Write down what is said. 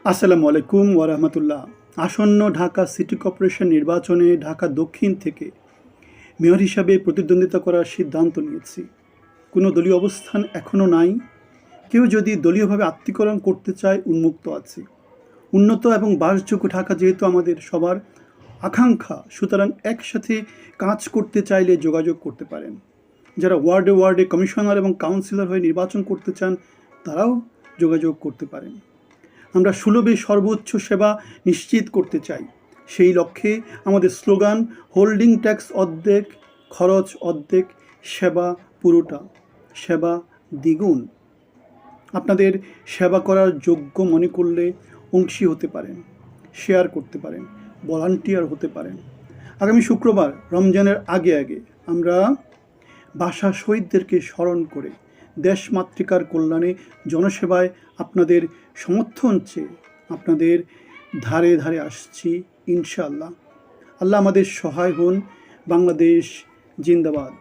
আসসালামু আলাইকুম ওরহমতুল্লাহ। আসন্ন ঢাকা সিটি কর্পোরেশন নির্বাচনে ঢাকা দক্ষিণ থেকে মেয়র হিসাবে প্রতিদ্বন্দ্বিতা করার সিদ্ধান্ত নিয়েছি। কোনো দলীয় অবস্থান এখনও নাই। কেউ যদি দলীয়ভাবে আত্মীকরণ করতে চায়, উন্মুক্ত আছি। উন্নত এবং বাসযোগ্য ঢাকা যেহেতু আমাদের সবার আকাঙ্ক্ষা, সুতরাং একসাথে কাজ করতে চাইলে যোগাযোগ করতে পারেন। যারা ওয়ার্ডে ওয়ার্ডে কমিশনার এবং কাউন্সিলর হয়ে নির্বাচন করতে চান, তারাও যোগাযোগ করতে পারেন। আমরা সুলভে সর্বোচ্চ সেবা নিশ্চিত করতে চাই। সেই লক্ষ্যে আমাদের স্লোগান হোল্ডিং ট্যাক্স অর্ধেক, খরচ অর্ধেক, সেবা পুরোটা, সেবা দ্বিগুণ। আপনাদের সেবা করার যোগ্য মনে করলে অংশী হতে পারেন, শেয়ার করতে পারেন, ভলান্টিয়ার হতে পারেন। আগামী শুক্রবার রমজানের আগে আগে আমরা ভাষা শহীদদেরকে স্মরণ করে দেশমাতৃকার কল্যাণে জনসেবায় আপনাদের সমর্থন চেয়ে আপনাদের ধারে ধারে আসছি ইনশাআল্লাহ। আল্লাহ আমাদের সহায় হন। বাংলাদেশ জিন্দাবাদ।